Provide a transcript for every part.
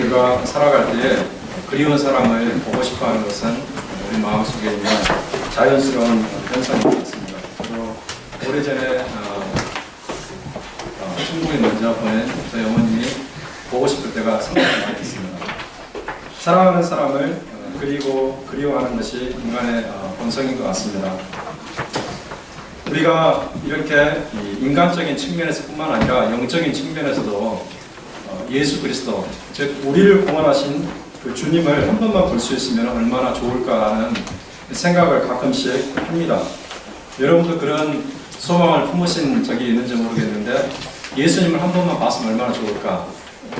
우리가 살아갈 때에 그리운 사람을 보고 싶어하는 것은 우리 마음속에 있는 자연스러운 현상인 것 같습니다. 오래전에 중국에 먼저 보낸 저희 어머님이 보고 싶을 때가 상당히 많이 있습니다. 사랑하는 사람을 그리워하는 것이 인간의 본성인 것 같습니다. 우리가 이렇게 인간적인 측면에서뿐만 아니라 영적인 측면에서도 예수 그리스도, 즉 우리를 구원하신 그 주님을 한 번만 볼 수 있으면 얼마나 좋을까라는 생각을 가끔씩 합니다. 여러분도 그런 소망을 품으신 적이 있는지 모르겠는데 예수님을 한 번만 봤으면 얼마나 좋을까.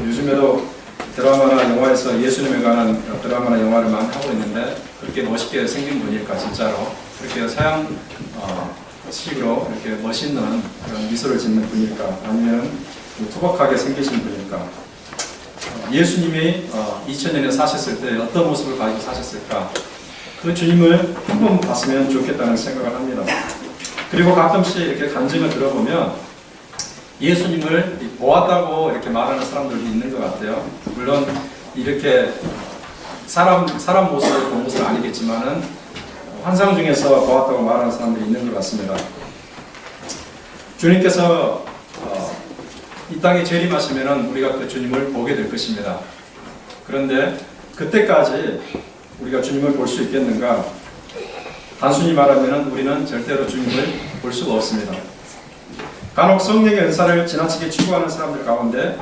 요즘에도 드라마나 영화에서 예수님에 관한 드라마나 영화를 많이 하고 있는데 그렇게 멋있게 생긴 분일까 진짜로 그렇게 서양식으로 이렇게 멋있는 그런 미소를 짓는 분일까 아니면 투박하게 생기신 분일까. 예수님이 2000년에 사셨을 때 어떤 모습을 가지고 사셨을까. 그 주님을 한 번 봤으면 좋겠다는 생각을 합니다. 그리고 가끔씩 이렇게 간증을 들어보면 예수님을 보았다고 이렇게 말하는 사람들도 있는 것 같아요. 물론 이렇게 사람 모습을 본 것은 아니겠지만은 환상 중에서 보았다고 말하는 사람들이 있는 것 같습니다. 주님께서 이 땅에 재림하시면은 우리가 그 주님을 보게 될 것입니다. 그런데 그때까지 우리가 주님을 볼 수 있겠는가? 단순히 말하면은 우리는 절대로 주님을 볼 수가 없습니다. 간혹 성령의 은사를 지나치게 추구하는 사람들 가운데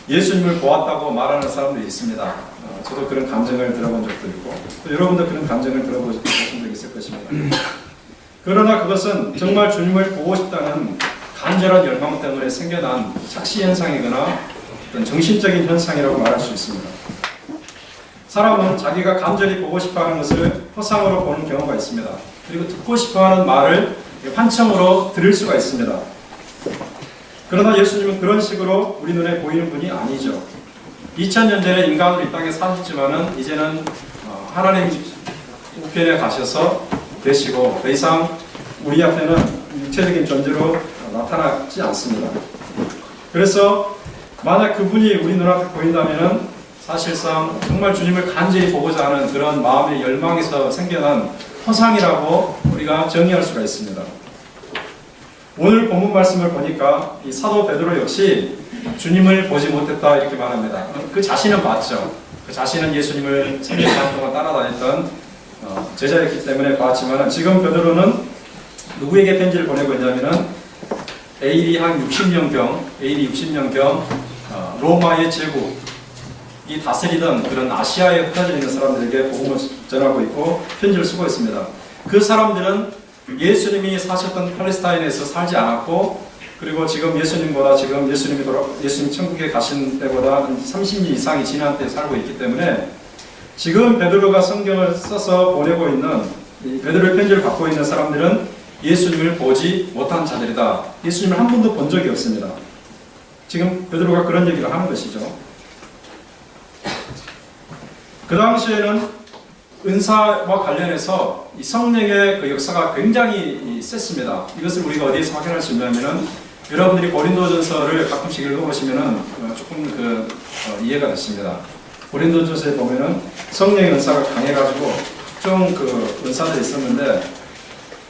예수님을 보았다고 말하는 사람들이 있습니다. 저도 그런 감정을 들어본 적도 있고 또 여러분도 그런 감정을 들어보신 적이 있을 것입니다. 그러나 그것은 정말 주님을 보고 싶다는 간절한 열망 때문에 생겨난 착시 현상이거나 어떤 정신적인 현상이라고 말할 수 있습니다. 사람은 자기가 간절히 보고 싶어하는 것을 허상으로 보는 경우가 있습니다. 그리고 듣고 싶어하는 말을 환청으로 들을 수가 있습니다. 그러나 예수님은 그런 식으로 우리 눈에 보이는 분이 아니죠. 2000년 전에 인간으로 이 땅에 사셨지만은 이제는 하나님 우편에 가셔서 계시고 더 이상 우리 앞에는 육체적인 존재로 나타나지 않습니다. 그래서 만약 그분이 우리 눈앞에 보인다면은 사실상 정말 주님을 간절히 보고자 하는 그런 마음의 열망에서 생겨난 허상이라고 우리가 정의할 수가 있습니다. 오늘 본문 말씀을 보니까 이 사도 베드로 역시 주님을 보지 못했다 이렇게 말합니다. 그 자신은 봤죠. 그 자신은 예수님을 3년 동안 따라다녔던 제자였기 때문에 봤지만 지금 베드로는 누구에게 편지를 보내고 있냐면은 AD 한 60년경 로마의 제국 이 다스리던 그런 아시아에 흩어져 있는 사람들에게 복음을 전하고 있고 편지를 쓰고 있습니다. 그 사람들은 예수님이 사셨던 팔레스타인에서 살지 않았고 그리고 지금 예수님보다 예수님 천국에 가신 때보다 30년 이상이 지난 때 살고 있기 때문에 지금 베드로가 성경을 써서 보내고 있는 베드로의 편지를 받고 있는 사람들은 예수님을 보지 못한 자들이다. 예수님을 한 번도 본 적이 없습니다. 지금 베드로가 그런 얘기를 하는 것이죠. 그 당시에는 은사와 관련해서 이 성령의 그 역사가 굉장히 셌습니다. 이것을 우리가 어디에서 확인할 수 있냐면은 여러분들이 고린도전서를 가끔씩 읽어보시면은 조금 이해가 됐습니다. 고린도전서에 보면은 성령의 은사가 강해가지고 좀 은사들이 있었는데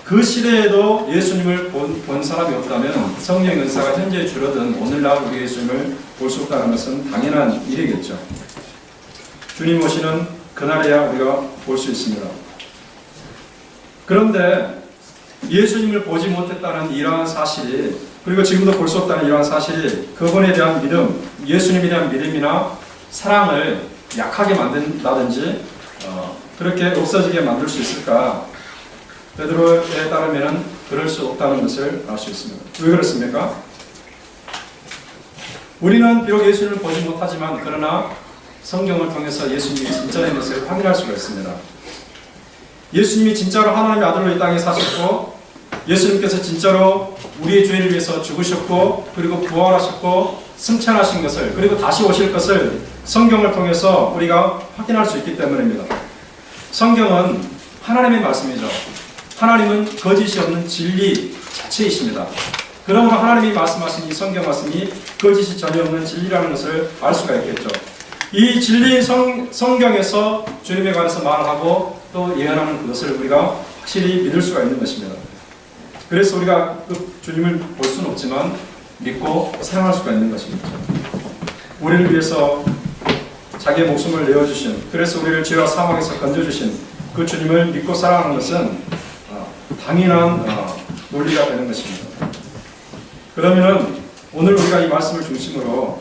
그 시대에도 예수님을 본 사람이 없다면 성령의 은사가 현재 줄어든 오늘날 우리 예수님을 볼 수 없다는 것은 당연한 일이겠죠. 주님 오시는 그날에야 우리가 볼 수 있습니다. 그런데 예수님을 보지 못했다는 이러한 사실이 그리고 지금도 볼 수 없다는 이러한 사실이 그분에 대한 믿음, 예수님에 대한 믿음이나 사랑을 약하게 만든다든지 그렇게 없어지게 만들 수 있을까? 베드로에 따르면 그럴 수 없다는 것을 알 수 있습니다. 왜 그렇습니까? 우리는 비록 예수님을 보지 못하지만 그러나 성경을 통해서 예수님이 진짜인 것을 확인할 수가 있습니다. 예수님이 진짜로 하나님의 아들로 이 땅에 사셨고 예수님께서 진짜로 우리의 죄를 위해서 죽으셨고 그리고 부활하셨고 승천하신 것을 그리고 다시 오실 것을 성경을 통해서 우리가 확인할 수 있기 때문입니다. 성경은 하나님의 말씀이죠. 하나님은 거짓이 없는 진리 자체이십니다. 그러므로 하나님이 말씀하신 이 성경 말씀이 거짓이 전혀 없는 진리라는 것을 알 수가 있겠죠. 이 진리인 성경에서 주님에 관해서 말하고 또 예언하는 그것을 우리가 확실히 믿을 수가 있는 것입니다. 그래서 우리가 그 주님을 볼 수는 없지만 믿고 사랑할 수가 있는 것입니다. 우리를 위해서 자기의 목숨을 내어주신, 그래서 우리를 죄와 사망에서 건져주신 그 주님을 믿고 사랑하는 것은 당연한 논리가 되는 것입니다. 그러면 오늘 우리가 이 말씀을 중심으로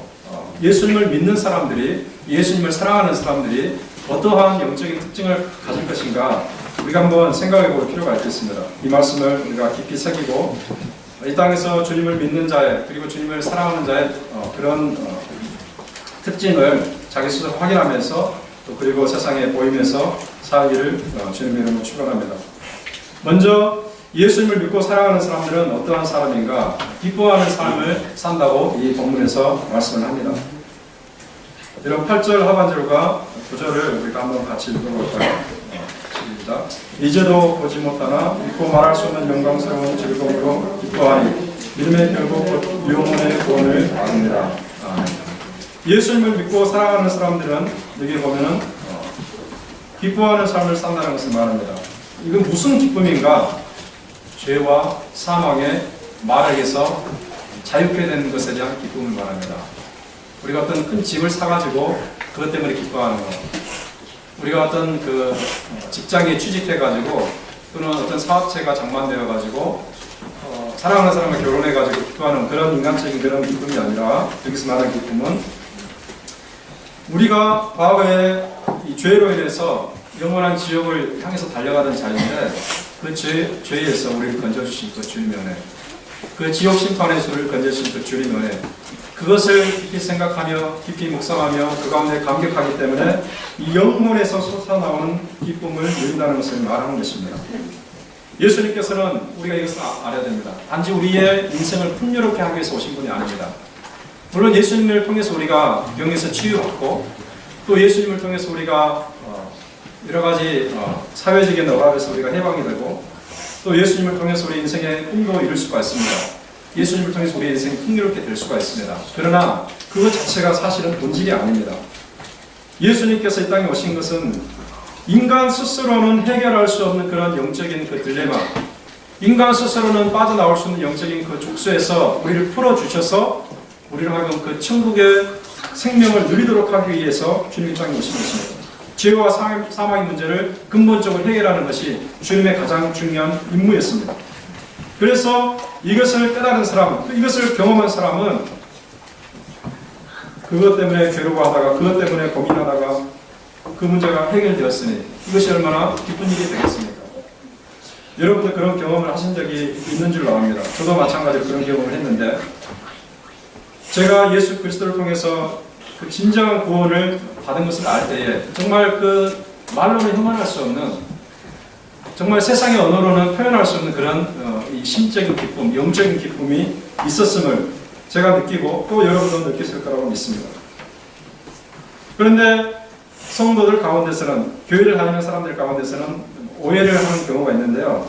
예수님을 믿는 사람들이, 예수님을 사랑하는 사람들이 어떠한 영적인 특징을 가질 것인가 우리가 한번 생각해 볼 필요가 있겠습니다. 이 말씀을 우리가 깊이 새기고 이 땅에서 주님을 믿는 자의, 그리고 주님을 사랑하는 자의 그런 특징을 자기 스스로 확인하면서 또 그리고 세상에 보이면서 살기를 주님의 이름으로 축원합니다. 먼저 예수님을 믿고 사랑하는 사람들은 어떠한 사람인가? 기뻐하는 삶을 산다고 이 본문에서 말씀을 합니다. 이런 8절 하반절과 9절을 우리가 한번 같이 읽어볼까요? 시작. 이제도 보지 못하나 믿고 말할 수 없는 영광스러운 즐거움으로 기뻐하니 믿음의 결국 곧 영혼의 구원을 얻습니다. 예수님을 믿고 사랑하는 사람들은 여기 보면은 기뻐하는 삶을 산다는 것을 말합니다. 이건 무슨 기쁨인가? 죄와 사망의 마력에서 자유케 되는 것에 대한 기쁨을 말합니다. 우리가 어떤 큰 집을 사가지고 그것 때문에 기뻐하는 것, 우리가 어떤 그 직장에 취직해가지고 또는 어떤 사업체가 장만되어가지고 사랑하는 사람과 결혼해가지고 기뻐하는 그런 인간적인 그런 기쁨이 아니라, 여기서 말하는 기쁨은 우리가 과거에 이 죄로 인해서 영원한 지옥을 향해서 달려가던 자인데 그 죄에서 우리를 건져주신 그 주님의 은혜, 그 지옥 심판의 수를 건져주신 그 주님의 은혜, 그것을 깊이 생각하며 깊이 묵상하며 그 가운데 감격하기 때문에 이 영혼에서 솟아나오는 기쁨을 누린다는 것을 말하는 것입니다. 예수님께서는 우리가 이것을 알아야 됩니다. 단지 우리의 인생을 풍요롭게 하기 위해서 오신 분이 아닙니다. 물론 예수님을 통해서 우리가 병에서 치유받고 또 예수님을 통해서 우리가 여러 가지 사회적인 억압에서 우리가 해방이 되고 또 예수님을 통해서 우리 인생의 꿈도 이룰 수가 있습니다. 예수님을 통해서 우리 인생이 풍요롭게 될 수가 있습니다. 그러나 그것 자체가 사실은 본질이 아닙니다. 예수님께서 이 땅에 오신 것은 인간 스스로는 해결할 수 없는 그런 영적인 그 딜레마, 인간 스스로는 빠져나올 수 없는 영적인 그 족쇄에서 우리를 풀어주셔서 우리를 하여금 그 천국의 생명을 누리도록 하기 위해서 주님이 땅에 오신 것입니다. 죄와 사망의 문제를 근본적으로 해결하는 것이 주님의 가장 중요한 임무였습니다. 그래서 이것을 깨달은 사람, 이것을 경험한 사람은 그것 때문에 괴로워하다가 그것 때문에 고민하다가 그 문제가 해결되었으니 이것이 얼마나 기쁜 일이 되겠습니까? 여러분도 그런 경험을 하신 적이 있는 줄로 압니다. 저도 마찬가지로 그런 경험을 했는데 제가 예수 그리스도를 통해서 그 진정한 구원을 받은 것을 알 때에 정말 그 말로는 형언할 수 없는, 정말 세상의 언어로는 표현할 수 없는 그런 이 심적인 기쁨, 영적인 기쁨이 있었음을 제가 느끼고 또 여러분도 느끼실 거라고 믿습니다. 그런데 성도들 가운데서는, 교회를 다니는 사람들 가운데서는 오해를 하는 경우가 있는데요.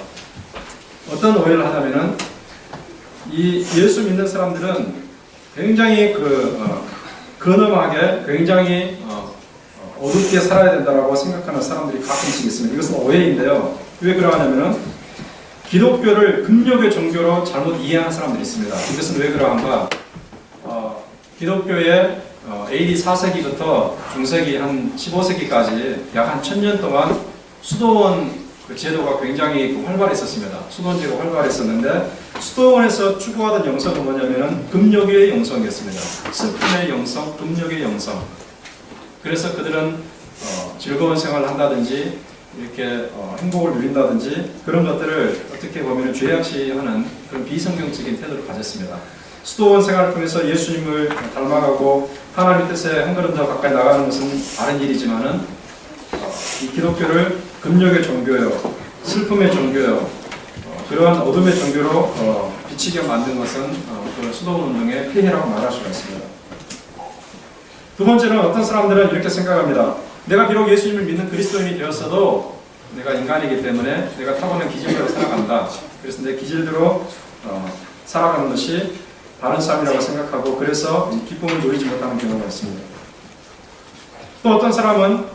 어떤 오해를 하냐면은 이 예수 믿는 사람들은 굉장히 근엄하게 굉장히 어둡게 살아야 된다고 생각하는 사람들이 가끔씩 있습니다. 이것은 오해인데요. 왜 그러하냐면은 기독교를 금욕의 종교로 잘못 이해하는 사람들이 있습니다. 이것은 왜 그러한가? 기독교의 AD 4세기부터 중세기 한 15세기까지 약 한 1000년 동안 수도원 그 제도가 굉장히 활발했었습니다. 수도원 제도가 활발했었는데 수도원에서 추구하던 영성은 뭐냐면은 금욕의 영성이었습니다. 슬픔의 영성, 금욕의 영성. 그래서 그들은 즐거운 생활을 한다든지 이렇게 행복을 누린다든지 그런 것들을 어떻게 보면 죄악시하는 그런 비성경적인 태도를 가졌습니다. 수도원 생활을 통해서 예수님을 닮아가고 하나님 뜻에 한 걸음 더 가까이 나가는 것은 다른 일이지만은 이 기독교를 금욕의 종교요, 슬픔의 종교요, 그러한 어둠의 종교로 비치게 만든 것은 그 수도원 운동의 폐해라고 말할 수가 있습니다. 두 번째는 어떤 사람들은 이렇게 생각합니다. 내가 비록 예수님을 믿는 그리스도인이 되었어도 내가 인간이기 때문에 내가 타고난 기질대로 살아간다. 그래서 내 기질대로 살아가는 것이 바른 삶이라고 생각하고 그래서 기쁨을 누리지 못하는 경우가 있습니다. 또 어떤 사람은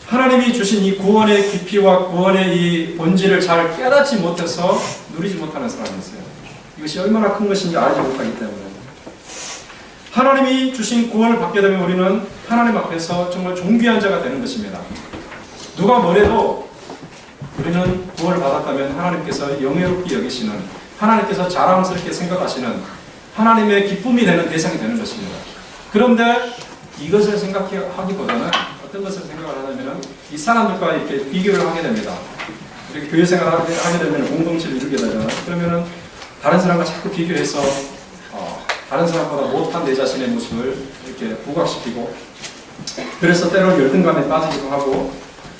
하나님이 주신 이 구원의 깊이와 구원의 이 본질을 잘 깨닫지 못해서 누리지 못하는 사람이 있어요. 이것이 얼마나 큰 것인지 알지 못하기 때문에. 하나님이 주신 구원을 받게 되면 우리는 하나님 앞에서 정말 존귀한 자가 되는 것입니다. 누가 뭐래도 우리는 구원을 받았다면 하나님께서 영예롭게 여기시는, 하나님께서 자랑스럽게 생각하시는 하나님의 기쁨이 되는 대상이 되는 것입니다. 그런데 이것을 생각하기보다는 어떤 것을 생각을 하냐면 이 사람들과 이렇게 비교를 하게 됩니다. 이렇게 교회 생활을 하게 되면 공동체를 이루게 되잖아요. 그러면은 다른 사람과 자꾸 비교해서 다른 사람보다 못한 내 자신의 모습을 이렇게 부각시키고, 그래서 때로는 열등감에 빠지기도 하고,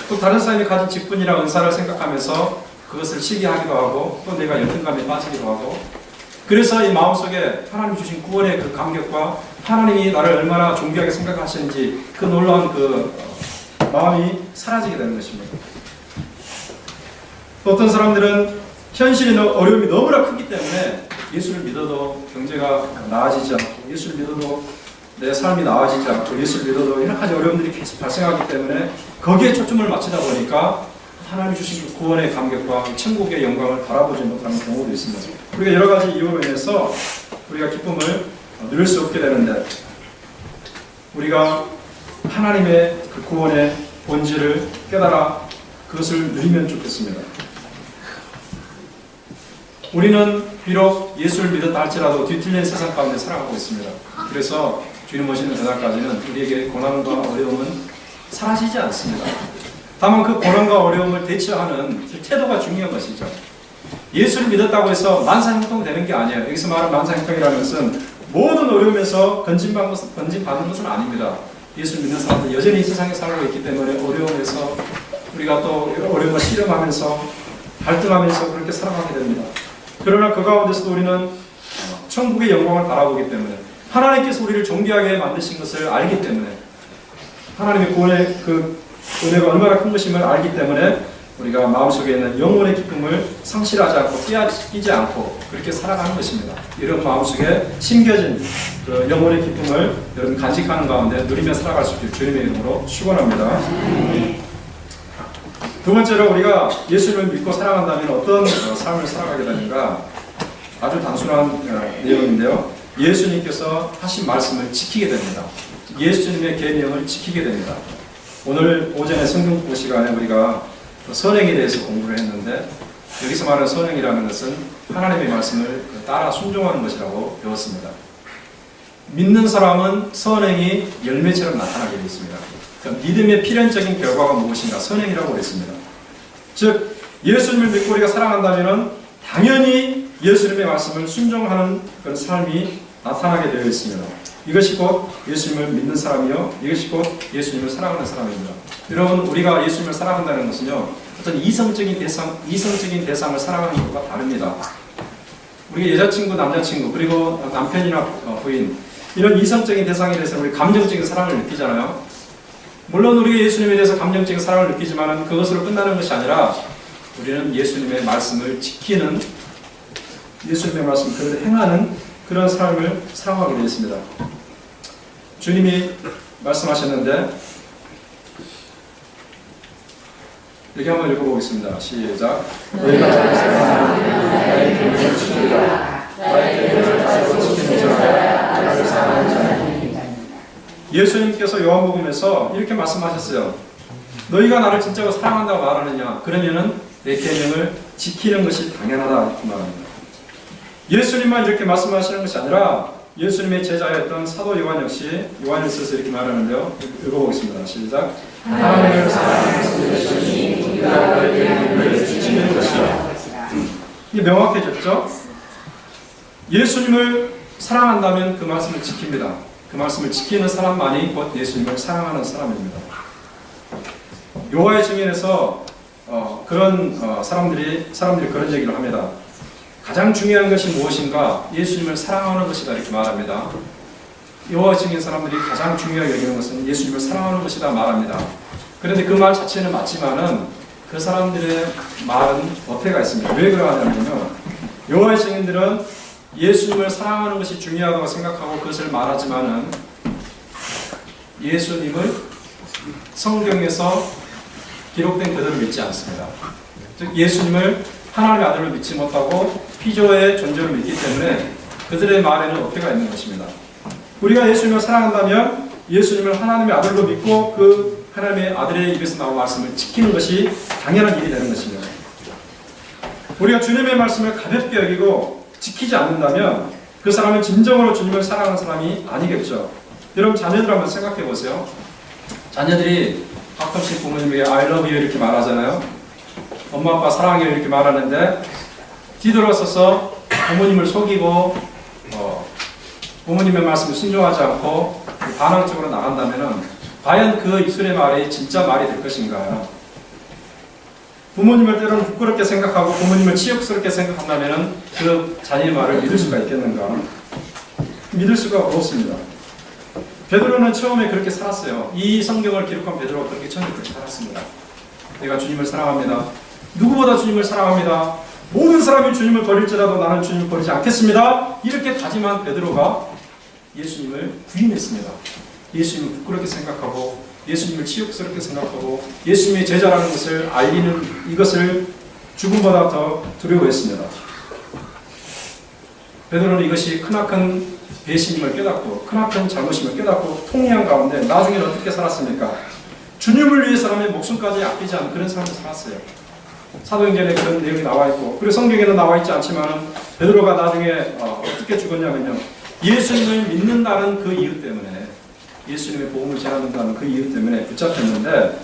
또 다른 사람이 가진 직분이나 은사를 생각하면서 그것을 시기하기도 하고, 또 내가 열등감에 빠지기도 하고, 그래서 이 마음속에 하나님 주신 구원의 그 감격과 하나님이 나를 얼마나 존귀하게 생각하시는지 그 놀라운 그 마음이 사라지게 되는 것입니다. 또 어떤 사람들은 현실의 어려움이 너무나 크기 때문에 예수를 믿어도 경제가 나아지지 않고, 예수를 믿어도 내 삶이 나아지지 않고, 예수를 믿어도 여러 가지 어려움들이 계속 발생하기 때문에 거기에 초점을 맞추다 보니까 하나님 주신 구원의 감격과 천국의 영광을 바라보지 못하는 경우도 있습니다. 우리가 여러 가지 이유로 인해서 우리가 기쁨을 누릴 수 없게 되는데, 우리가 하나님의 그 구원의 본질을 깨달아 그것을 누리면 좋겠습니다. 우리는 비록 예수를 믿었다 할지라도 뒤틀린 세상 가운데 살아가고 있습니다. 그래서 주님 오시는 그날까지는 우리에게 고난과 어려움은 사라지지 않습니다. 다만 그 고난과 어려움을 대처하는 태도가 중요한 것이죠. 예수를 믿었다고 해서 만사형통 되는 게 아니에요. 여기서 말하는 만사형통이라는 것은 모든 어려움에서 건진받는 것은 아닙니다. 예수를 믿는 사람들 여전히 이 세상에 살고 있기 때문에 어려움에서 우리가 또 어려움을 실험하면서 갈등하면서 그렇게 살아가게 됩니다. 그러나 그 가운데서도 우리는 천국의 영광을 바라보기 때문에, 하나님께서 우리를 존귀하게 만드신 것을 알기 때문에, 하나님의 구원의 그 은혜가 얼마나 큰 것임을 알기 때문에 우리가 마음속에 있는 영혼의 기쁨을 상실하지 않고 빼앗기지 않고 그렇게 살아가는 것입니다. 이런 마음속에 심겨진 그 영혼의 기쁨을 여러분 간직하는 가운데 누리며 살아갈 수 있길 주님의 이름으로 축원합니다. 두 번째로 우리가 예수를 믿고 사랑한다면 어떤 삶을 살아가게 되는가? 아주 단순한 내용인데요. 예수님께서 하신 말씀을 지키게 됩니다. 예수님의 계명을 지키게 됩니다. 오늘 오전에 성경 공부 시간에 우리가 선행에 대해서 공부를 했는데, 여기서 말하는 선행이라는 것은 하나님의 말씀을 따라 순종하는 것이라고 배웠습니다. 믿는 사람은 선행이 열매처럼 나타나게 되어 있습니다. 그러니까 믿음의 필연적인 결과가 무엇인가? 선행이라고 그랬습니다. 즉 예수님을 믿고 우리가 사랑한다면 당연히 예수님의 말씀을 순종하는 그런 삶이 나타나게 되어 있습니다. 이것이 곧 예수님을 믿는 사람이요, 이것이 곧 예수님을 사랑하는 사람입니다. 여러분, 우리가 예수님을 사랑한다는 것은요, 어떤 이성적인 대상을 사랑하는 것과 다릅니다. 우리가 여자친구, 남자친구, 그리고 남편이나 부인, 이런 이성적인 대상에 대해서 우리 감정적인 사랑을 느끼잖아요. 물론 우리가 예수님에 대해서 감정적인 사랑을 느끼지만 그것으로 끝나는 것이 아니라 우리는 예수님의 말씀을 지키는, 예수님의 말씀 그대로 행하는 그런 삶을 사랑하게 되어 있습니다. 주님이 말씀하셨는데, 여기 한번 읽어보겠습니다. 시작. 너희가 나를 사랑하면 나의 계명을 지키리라. 나의 계명을 따르고 지키는 자가 나를 사랑하는 자니. 예수님께서 요한복음에서 이렇게 말씀하셨어요. 너희가 나를 진짜로 사랑한다고 말하느냐? 그러면은 내 계명을 지키는 것이 당연하다 이렇게 말합니다. 예수님만 이렇게 말씀하시는 것이 아니라 예수님의 제자였던 사도 요한 역시 요한일서에서 이렇게 말하는데요. 읽어보겠습니다. 시작. 하나님을 사랑하는 것이 우리가 그의 계명을 지키는 것이라. 이게 명확해졌죠? 예수님을 사랑한다면 그 말씀을 지킵니다. 그 말씀을 지키는 사람만이 곧 예수님을 사랑하는 사람입니다. 여호와의 증인에서 그런 사람들이 그런 얘기를 합니다. 가장 중요한 것이 무엇인가? 예수님을 사랑하는 것이다 이렇게 말합니다. 여호와 증인 사람들이 가장 중요하게 여기는 것은 예수님을 사랑하는 것이다 말합니다. 그런데 그 말 자체는 맞지만은 그 사람들의 말은 어폐가 있습니다. 왜 그러냐면요, 여호와의 증인들은 예수님을 사랑하는 것이 중요하다고 생각하고 그것을 말하지만은 예수님을 성경에서 기록된 그대로 믿지 않습니다. 즉 예수님을 하나님의 아들로 믿지 못하고 피조의 존재로 믿기 때문에 그들의 말에는 어폐가 있는 것입니다. 우리가 예수님을 사랑한다면 예수님을 하나님의 아들로 믿고 그 하나님의 아들의 입에서 나온 말씀을 지키는 것이 당연한 일이 되는 것입니다. 우리가 주님의 말씀을 가볍게 여기고 지키지 않는다면 그 사람은 진정으로 주님을 사랑하는 사람이 아니겠죠. 여러분 자녀들 한번 생각해 보세요. 자녀들이 가끔씩 부모님에게 I love you 이렇게 말하잖아요. 엄마 아빠 사랑해요 이렇게 말하는데 뒤돌아서서 부모님을 속이고 부모님의 말씀을 순종하지 않고 반항적으로 나간다면 과연 그 입술의 말이 진짜 말이 될 것인가? 부모님을 때로는 부끄럽게 생각하고 부모님을 치욕스럽게 생각한다면 그 자녀의 말을 믿을 수가 있겠는가? 믿을 수가 없습니다. 베드로는 처음에 그렇게 살았어요. 이 성경을 기록한 베드로가 그렇게 처음에 그렇게 살았습니다. 내가 주님을 사랑합니다. 누구보다 주님을 사랑합니다. 모든 사람이 주님을 버릴지라도 나는 주님을 버리지 않겠습니다. 이렇게 다짐한 베드로가 예수님을 부인했습니다. 예수님을 부끄럽게 생각하고 예수님을 치욕스럽게 생각하고 예수님의 제자라는 것을 알리는 이것을 죽음보다 더 두려워했습니다. 베드로는 이것이 크나큰 배신임을 깨닫고 크나큰 잘못임을 깨닫고 통회한 가운데 나중에는 어떻게 살았습니까? 주님을 위해서라면 목숨까지 아끼지 않은 그런 삶을 살았어요. 사도행전에 그런 내용이 나와 있고 그리고 성경에는 나와 있지 않지만 베드로가 나중에 어떻게 죽었냐면요. 예수님을 믿는다는 그 이유 때문에 예수님의 복음을 전한다는 그 이유 때문에 붙잡혔는데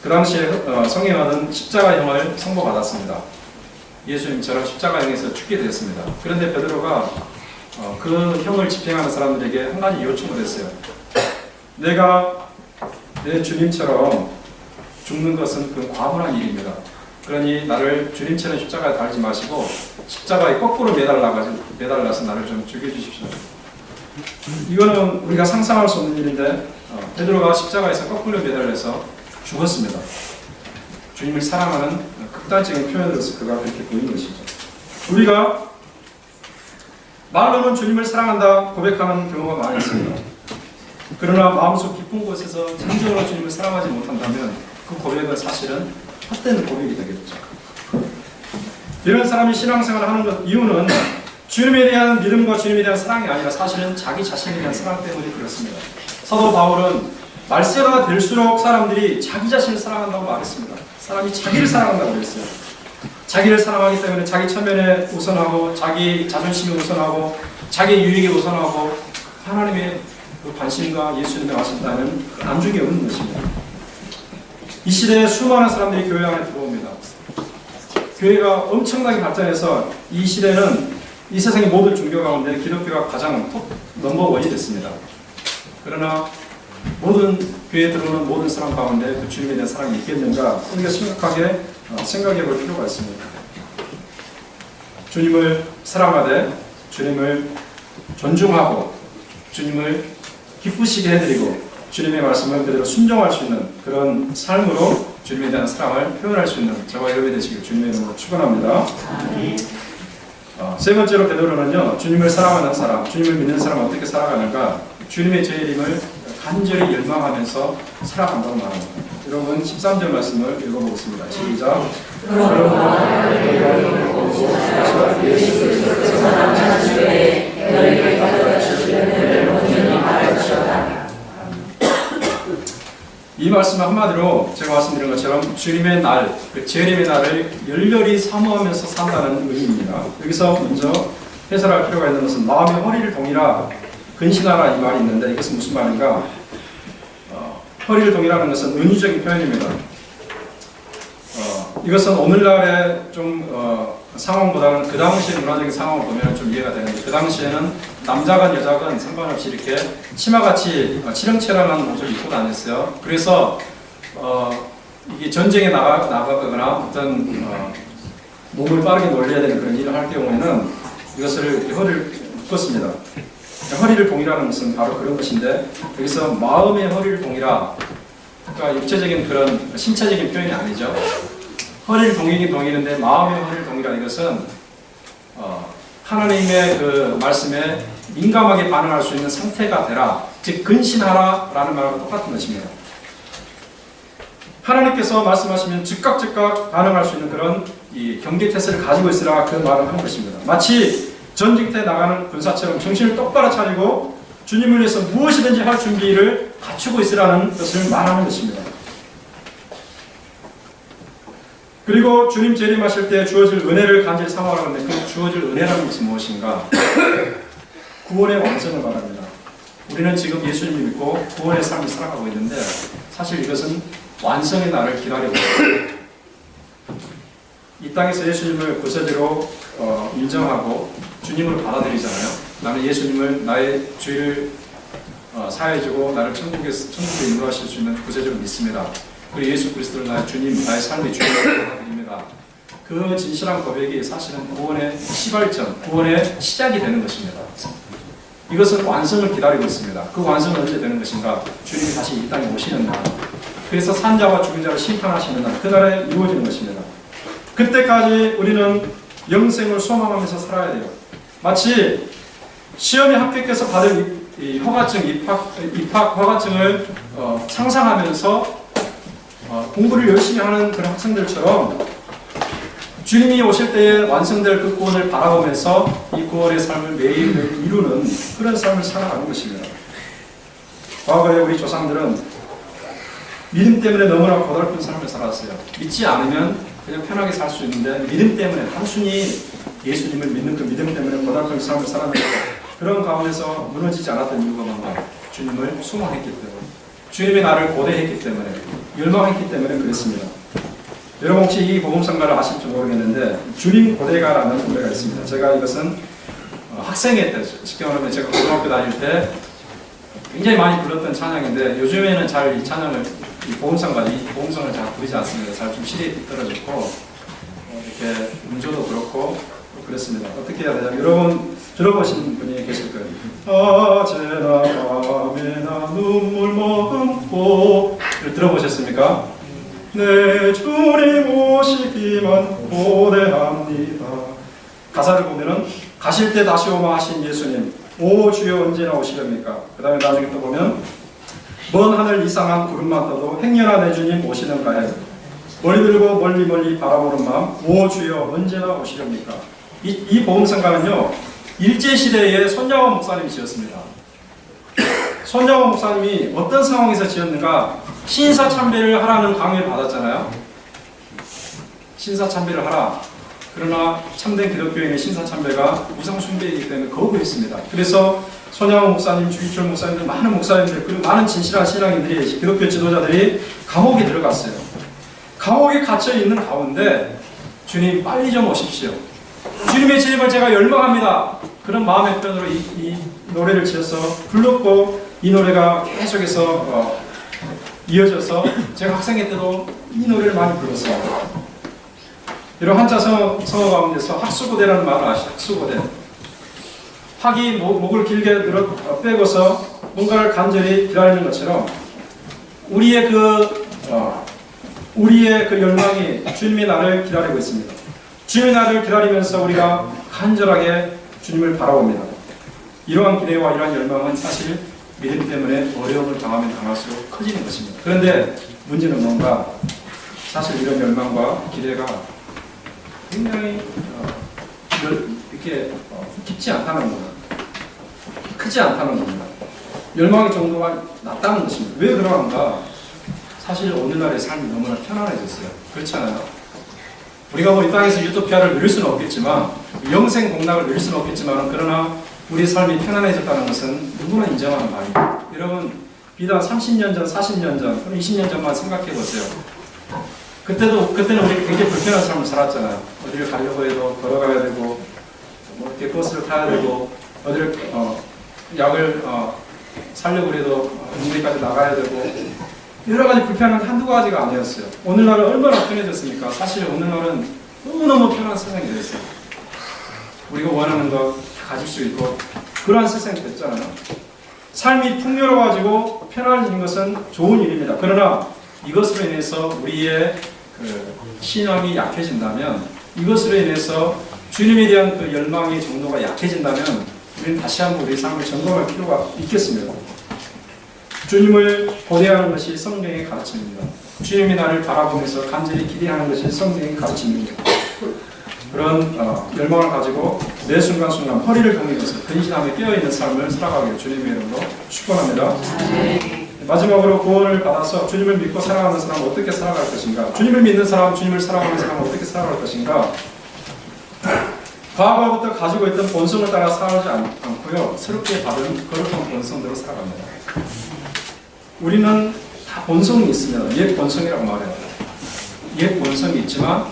그 당시에 성행하던 십자가형을 선고받았습니다. 예수님처럼 십자가형에서 죽게 되었습니다. 그런데 베드로가 그 형을 집행하는 사람들에게 한 가지 요청을 했어요. 내가 내 주님처럼 죽는 것은 그 과분한 일입니다. 그러니 나를 주님처럼 십자가에 달지 마시고 십자가에 거꾸로 매달라서 나를 좀 죽여주십시오. 이거는 우리가 상상할 수 없는 일인데 베드로가 십자가에서 거꾸로 매달려서 죽었습니다. 주님을 사랑하는 극단적인 표현으로서 그가 그렇게 보인 것이죠. 우리가 말로는 주님을 사랑한다 고백하는 경우가 많이 있습니다. 그러나 마음속 깊은 곳에서 진정으로 주님을 사랑하지 못한다면 그 고백은 사실은 헛된 고백이 되겠죠. 이런 사람이 신앙생활을 하는 이유는 주님에 대한 믿음과 주님에 대한 사랑이 아니라 사실은 자기 자신에 대한 사랑 때문에 그렇습니다. 사도 바울은 말세가 될수록 사람들이 자기 자신을 사랑한다고 말했습니다. 사람이 자기를 사랑한다고 그랬어요. 자기를 사랑하기 때문에 자기 체면에 우선하고 자기 자존심에 우선하고 자기 유익에 우선하고 하나님의 그 관심과 예수님의 말씀과는 안중에 없는 것입니다. 이 시대에 수많은 사람들이 교회 안에 들어옵니다. 교회가 엄청나게 발전해서 이 시대는 이 세상의 모든 종교 가운데 기독교가 가장 톱 넘버원이 됐습니다. 그러나 모든 교회에 들어오는 모든 사람 가운데 그 주님에 대한 사랑이 있겠는가 우리가 심각하게 생각해 볼 필요가 있습니다. 주님을 사랑하되 주님을 존중하고 주님을 기쁘시게 해드리고 주님의 말씀을 그대로 순종할 수 있는 그런 삶으로 주님에 대한 사랑을 표현할 수 있는 저와 여러분이 되시길 주님의 이름으로 축원합니다. 세 번째로 베드로는요, 주님을 사랑하는 사람, 주님을 믿는 사람은 어떻게 살아가는가? 주님의 재림을 간절히 열망하면서 살아간다고 말합니다. 여러분 13절 말씀을 읽어보겠습니다. 시작. 이 말씀은 한마디로 제가 말씀드린 것처럼 주님의 날, 그 재림의 날을 열렬히 사모하면서 산다는 의미입니다. 여기서 먼저 해설할 필요가 있는 것은 마음의 허리를 동이라 근신하라 이 말이 있는데 이것은 무슨 말인가? 허리를 동이라는 것은 은유적인 표현입니다. 이것은 오늘날의 좀 상황보다는 그 당시의 문화적인 상황을 보면 좀 이해가 되는데 그 당시에는 남자건 여자건 상관없이 이렇게 치마같이 치렁치렁한 옷을 입고 다녔어요. 그래서 이게 전쟁에 나가거나 어떤 몸을 빠르게 놀려야 되는 그런 일을 할 경우에는 이것을 허리를 묶었습니다. 허리를 동이라는 것은 바로 그런 것인데 여기서 마음의 허리를 동이라 그러니까 육체적인 그런 신체적인 표현이 아니죠. 허리를 동이긴 동이는데 마음의 허리를 동이라는 것은 하나님의 그 말씀에 민감하게 반응할 수 있는 상태가 되라, 즉 근신하라 라는 말과 똑같은 것입니다. 하나님께서 말씀하시면 즉각 반응할 수 있는 그런 이 경계태세를 가지고 있으라 그 말을 하는 것입니다. 마치 전쟁터에 나가는 군사처럼 정신을 똑바로 차리고 주님을 위해서 무엇이든지 할 준비를 갖추고 있으라는 것을 말하는 것입니다. 그리고 주님 재림하실 때 주어질 은혜를 간절히 사모하는데 그 주어질 은혜라는 것은 무엇인가? 구원의 완성을 말합니다. 우리는 지금 예수님을 믿고 구원의 삶을 살아가고 있는데 사실 이것은 완성의 날을 기다리고 있습니다. 이 땅에서 예수님을 구세주로 인정하고 주님으로 받아들이잖아요. 나는 예수님을 나의 죄를 사해주고 나를 천국에 인도하실 수 있는 구세주로 믿습니다. 그리고 예수 그리스도를 나의 주님, 나의 삶의 주님으로 받아들입니다. 그 진실한 고백이 사실은 구원의 시발점, 구원의 시작이 되는 것입니다. 이것은 완성을 기다리고 있습니다. 그 완성은 언제 되는 것인가? 주님이 다시 이 땅에 오시는 날. 그래서 산자와 죽은 자를 심판하시는 날, 그날에 이루어지는 것입니다. 그때까지 우리는 영생을 소망하면서 살아야 돼요. 마치 시험에 합격해서 받을 이 허가증, 입학 허가증을 상상하면서 공부를 열심히 하는 그런 학생들처럼 주님이 오실 때에 완성될 그 구원을 바라보면서 이 구원의 삶을 매일매일 이루는 그런 삶을 살아가는 것입니다. 과거에 우리 조상들은 믿음 때문에 너무나 고달픈 삶을 살았어요. 믿지 않으면 그냥 편하게 살 수 있는데 믿음 때문에 단순히 예수님을 믿는 그 믿음 때문에 고달픈 삶을 살았는데 그런 가운데서 무너지지 않았던 이유가 뭔가? 주님을 소망했기 때문에, 주님이 나를 고대했기 때문에, 열망했기 때문에 그랬습니다. 여러분 혹시 이 복음성가를 아실지 모르겠는데 주님 고대가라는 노래가 있습니다. 제가 이것은 학생회 때, 쉽게 말하면 제가 고등학교 다닐 때 굉장히 많이 불렀던 찬양인데 요즘에는 잘 이 찬양을 이 복음성을 잘 부르지 않습니다. 잘 좀 실이 떨어졌고 이렇게 음조도 그렇고 그렇습니다. 어떻게 해야 되냐? 여러분 들어보신 분이 계실 거예요. 어제나 밤에나 눈물 머금고 들어보셨습니까? 내 주님 오시기만 고대합니다. 가사를 보면은 가실 때 다시 오마 하신 예수님, 오 주여 언제나 오시렵니까? 그 다음에 나중에 또 보면 먼 하늘 이상한 구름만 떠도 행여나 내 주님 오시는가에 머리 들고 멀리 바라보는 마음, 오 주여 언제나 오시렵니까? 이 복음성가는요 일제시대에 손양원 목사님이 지었습니다. 손양원 목사님이 어떤 상황에서 지었는가? 신사참배를 하라는 강요를 받았잖아요. 신사참배를 하라. 그러나 참된 기독교인의 신사참배가 우상숭배이기 때문에 거부했습니다. 그래서 손양원 목사님, 주기철 목사님들, 많은 목사님들 그리고 많은 진실한 신앙인들이 기독교 지도자들이 감옥에 들어갔어요. 감옥에 갇혀 있는 가운데 주님 빨리 좀 오십시오. 주님의 재림을 제가 열망합니다. 그런 마음의 표현으로 이 노래를 지어서 불렀고 이 노래가 계속해서 이어져서 제가 학생회 때도 이 노래를 많이 불렀습니다. 이런 한자 성어 가운데서 학수고대라는 말을 아시죠? 학수고대. 학이 목을 길게 빼고서 뭔가를 간절히 기다리는 것처럼 우리의 그 열망이 주님의 나를 기다리고 있습니다. 주님의 나를 기다리면서 우리가 간절하게 주님을 바라봅니다. 이러한 기대와 이러한 열망은 사실 믿음 때문에 어려움을 당하면 당할수록 커지는 것입니다. 그런데 문제는 뭔가? 사실 이런 열망과 기대가 굉장히 이렇게 깊지 않다는 겁니다. 크지 않다는 겁니다. 열망의 정도가 낮다는 것입니다. 왜 그러한가? 사실 오늘날의 삶이 너무나 편안해졌어요. 그렇잖아요. 우리가 뭐 이 땅에서 유토피아를 누릴 수는 없겠지만 영생 공락을 누릴 수는 없겠지만 그러나 우리 삶이 편안해졌다는 것은 누구나 인정하는 말입니다. 여러분 비단 30년 전, 40년 전, 20년 전만 생각해 보세요. 그때는 우리 굉장히 불편한 삶을 살았잖아요. 어디를 가려고 해도 걸어가야 되고, 뭐 이렇게 버스를 타야 되고, 어디를 약을 살려고 해도 공리까지 나가야 되고, 여러 가지 불편한 한두 가지가 아니었어요. 오늘날은 얼마나 편해졌습니까? 사실 오늘날은 너무너무 편한 세상이 됐어요. 우리가 원하는 거 다 가질 수 있고 그러한 세상이 됐잖아요. 삶이 풍요로워지고 편안해지는 것은 좋은 일입니다. 그러나 이것으로 인해서 우리의 신앙이 약해진다면, 이것으로 인해서 주님에 대한 그 열망의 정도가 약해진다면 우리는 다시 한번 우리 삶을 점검할 필요가 있겠습니다. 주님을 고대하는 것이 성경의 가르침입니다. 주님이 나를 바라보면서 간절히 기대하는 것이 성경의 가르침입니다. 그런 열망을 가지고 매 순간순간 허리를 동이면서 근신함에 깨어있는 삶을 살아가기를 주님의 이름으로 축원합니다. 마지막으로 구원을 받아서 주님을 믿고 살아가는 사람은 어떻게 살아갈 것인가? 주님을 믿는 사람, 주님을 사랑하는 사람은 어떻게 살아갈 것인가? 과거부터 가지고 있던 본성을 따라 살아가지 않고요. 새롭게 받은 거룩한 본성대로 살아갑니다. 우리는 다 본성이 있습니다. 옛 본성이라고 말해요. 옛 본성이 있지만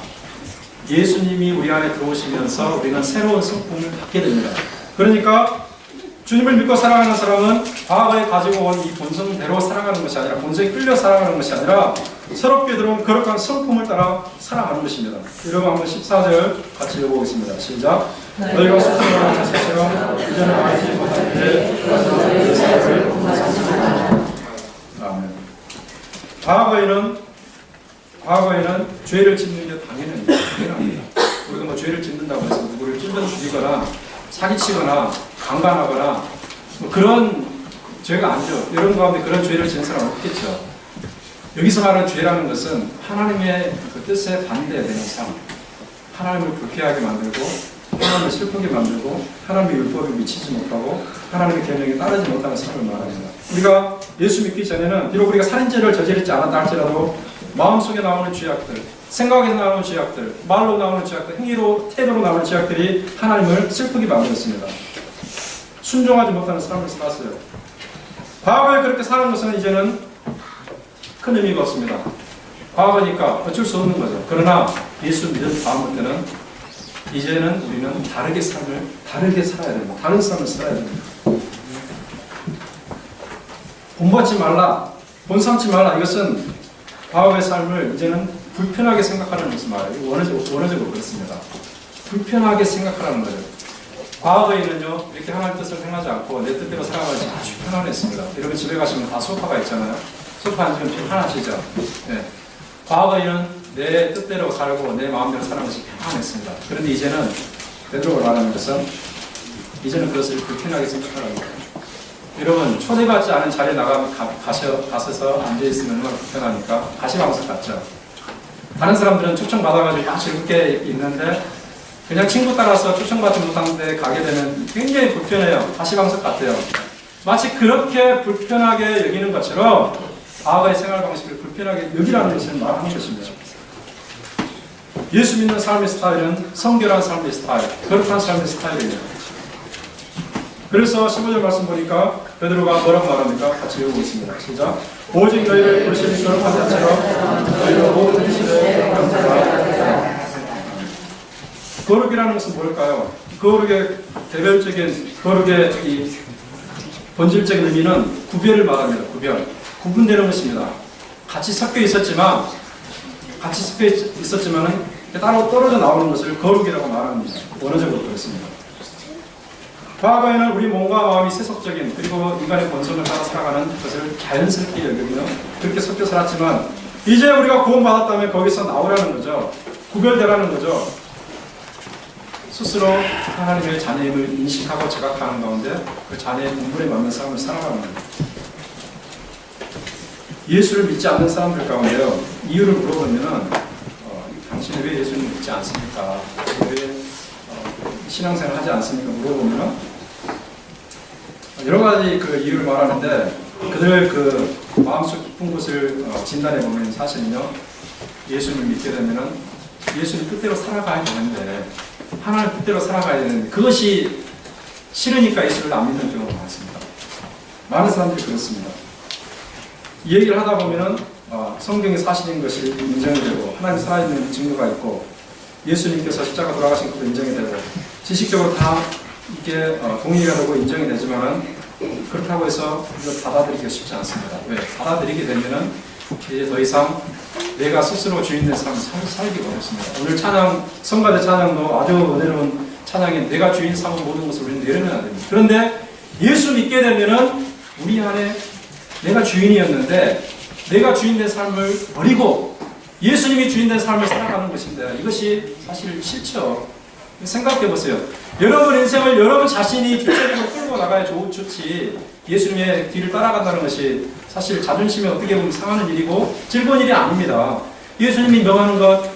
예수님이 우리 안에 들어오시면서 우리는 새로운 성품을 갖게 됩니다. 그러니까 주님을 믿고 살아가는 사람은 과거에 가지고 온 이 본성대로 살아가는 것이 아니라 본성에 끌려 살아가는 것이 아니라 새롭게 들어온 거룩한 성품을 따라 살아가는 것입니다. 여러분 한번 14절 같이 읽어보겠습니다. 시작. 너희가 스스로를 자체처럼 이전에 알지 못할 때 아멘. 과거에는 죄를 짓는 게 당연합니다. 우리가 뭐 죄를 짓는다고 해서 누구를 찔러 죽이거나 사기치거나 강간하거나 뭐 그런 죄가 아니죠. 여러분 가운데 그런 죄를 지은 사람은 없겠죠. 여기서 말하는 죄라는 것은 하나님의 그 뜻에 반대되는 삶, 하나님을 불쾌하게 만들고 하나님을 슬프게 만들고 하나님의 율법에 미치지 못하고 하나님의 계명에 따르지 못하는 삶을 말합니다. 우리가 예수 믿기 전에는 비록 우리가 살인죄를 저지르지 않았다 할지라도 마음속에 나오는 죄악들, 생각에서 나오는 죄악들, 말로 나오는 죄악들, 행위로, 태도로 나오는 죄악들이 하나님을 슬프게 만들었습니다. 순종하지 못하는 삶을 살았어요. 과거에 그렇게 사는 것은 이제는 큰 의미가 없습니다. 과거니까 어쩔 수 없는 거죠. 그러나 예수 믿은 다음부터는 이제는 우리는 다르게 살아야 됩니다. 다른 삶을 살아야 됩니다. 본받지 말라, 본삼지 말라. 이것은 과거의 삶을 이제는 불편하게 생각하는 것을 말해요. 원어적으로 그렇습니다. 불편하게 생각하라는 거예요. 과거에는요, 이렇게 하나님 뜻을 행하지 않고 내 뜻대로 살아가지 아주 편안했습니다. 여러분 집에 가시면 다 소파가 있잖아요. 소파 앉으면 편하시죠? 네. 과거에는 내 뜻대로 살고 내 마음대로 사는 것이 편안했습니다. 그런데 이제는 베드로가 말하는 것은 이제는 그것을 불편하게 생각하라는 거예요. 여러분 초대받지 않은 자리에 가셔서 앉아있으면 불편하니까 가시방석 같죠. 다른 사람들은 초청받아가지고 막 즐겁게 있는데 그냥 친구 따라서 초청받지 못한 데 가게 되면 굉장히 불편해요. 가시방석 같아요. 마치 그렇게 불편하게 여기는 것처럼 과거의 생활 방식을 불편하게 여기라는 것을 말하는 것입니다. 예수 믿는 삶의 스타일은 성결한 삶의 스타일, 거룩한 삶의 스타일이에요. 그래서 15절 말씀 보니까 베드로가 뭐라고 말합니까? 같이 읽어보겠습니다. 시작. 오직 너희를 부르시는 거룩한 자처럼 너희로 모든 시대에 거룩하라. 거룩이라는 것은 뭘까요? 거룩의 대별적인 거룩의 이 본질적인 의미는 구별을 말합니다. 구분되는 것입니다. 같이 섞여 있었지만은 따로 떨어져 나오는 것을 거룩이라고 말합니다. 원어적으로 그렇습니다. 과거에는 우리 몸과 마음이 세속적인 그리고 인간의 본성을 따라 살아가는 것을 자연스럽게 여기며 그렇게 섞여 살았지만 이제 우리가 구원받았다면 거기서 나오라는 거죠. 구별되라는 거죠. 스스로 하나님의 자녀임을 인식하고 자각하는 가운데 그 자녀의 본분에 맞는 삶을 살아가는 겁니다. 예수를 믿지 않는 사람들 가운데요. 이유를 물어보면 당신이 왜 예수를 믿지 않습니까? 왜 신앙생활 하지 않습니까? 물어보면 여러 가지 그 이유를 말하는데 그들 그 마음속 깊은 곳을 진단해 보면 사실은요. 예수를 믿게 되면은 예수님 뜻대로 살아가야 되는데 하나님 뜻대로 살아가야 되는데 그것이 싫으니까 예수를 안 믿는 경우가 많습니다. 많은 사람들이 그렇습니다. 이 얘기를 하다 보면은 성경의 사실인 것이 인정이 되고 하나님 살아있는 증거가 있고 예수님께서 십자가 돌아가신 것도 인정이 되고 지식적으로 다 이게 동의가 되고 인정이 되지만은 그렇다고 해서 이걸 받아들이기가 쉽지 않습니다. 왜? 받아들이게 되면은 이제 더 이상 내가 스스로 주인된 삶을 살기가 어렵습니다. 오늘 찬양, 성가대 찬양도 아주 은혜로운 찬양인 내가 주인 삼은 모든 것을 우리는 내려면 안 됩니다. 그런데 예수 믿게 되면은 우리 안에 내가 주인이었는데 내가 주인된 삶을 버리고 예수님이 주인된 삶을 살아가는 것인데 이것이 사실 싫죠. 생각해 보세요. 여러분 인생을 여러분 자신이 뒷자리로 끌고 나가야 좋지. 예수님의 뒤를 따라간다는 것이 사실 자존심이 어떻게 보면 상하는 일이고 즐거운 일이 아닙니다. 예수님이 명하는 것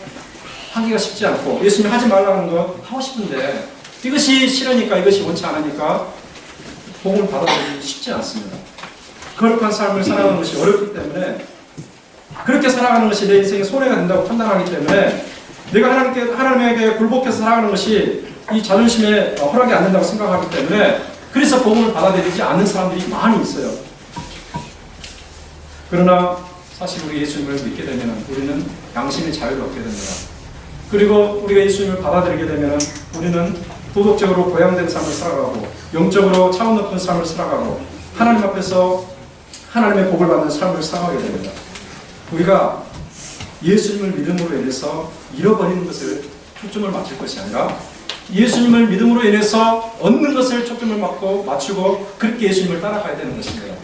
하기가 쉽지 않고 예수님이 하지 말라는 것 하고 싶은데 이것이 싫으니까 이것이 원치 않으니까 복음을 받아들이기 쉽지 않습니다. 거룩한 삶을 살아가는 것이 어렵기 때문에 그렇게 살아가는 것이 내 인생에 손해가 된다고 판단하기 때문에 내가 하나님에게 굴복해서 살아가는 것이 이 자존심에 허락이 안 된다고 생각하기 때문에 그래서 복음을 받아들이지 않는 사람들이 많이 있어요. 그러나 사실 우리 예수님을 믿게 되면 우리는 양심의 자유를 얻게 됩니다. 그리고 우리가 예수님을 받아들이게 되면 우리는 도덕적으로 고양된 삶을 살아가고 영적으로 차원 높은 삶을 살아가고 하나님 앞에서 하나님의 복을 받는 삶을 살아가게 됩니다. 우리가 예수님을 믿음으로 인해서 잃어버리는 것을 초점을 맞출 것이 아니라 예수님을 믿음으로 인해서 얻는 것을 초점을 맞추고 그렇게 예수님을 따라가야 되는 것입니다.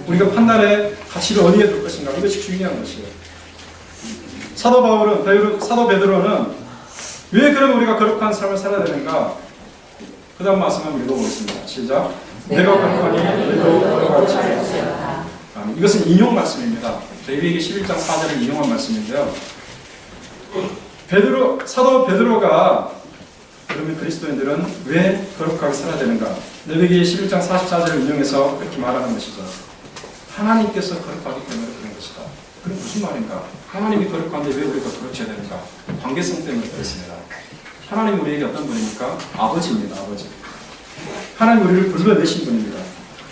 우리가 판단의 가치를 어디에 둘 것인가 이것이 중요한 것이에요. 사도 베드로는 왜 그럼 우리가 거룩한 삶을 살아야 되는가? 그 다음 말씀 한번 읽어보겠습니다. 시작. 내가 거룩하니 너희도 거룩할지어다. 이것은 인용 말씀입니다. 레위기 11장 4절을 인용한 말씀인데요. 사도 베드로가 그러면 그리스도인들은 왜 거룩하게 살아야 되는가? 레위기 11장 44절을 인용해서 그렇게 말하는 것이죠. 하나님께서 거룩하기 때문에 그런 것이다. 그럼 무슨 말인가? 하나님이 거룩한데 왜 우리가 거룩해야 되는가? 관계성 때문에 그렇습니다. 하나님 우리에게 어떤 분입니까? 아버지입니다. 아버지. 하나님 우리를 불러내신 분입니다.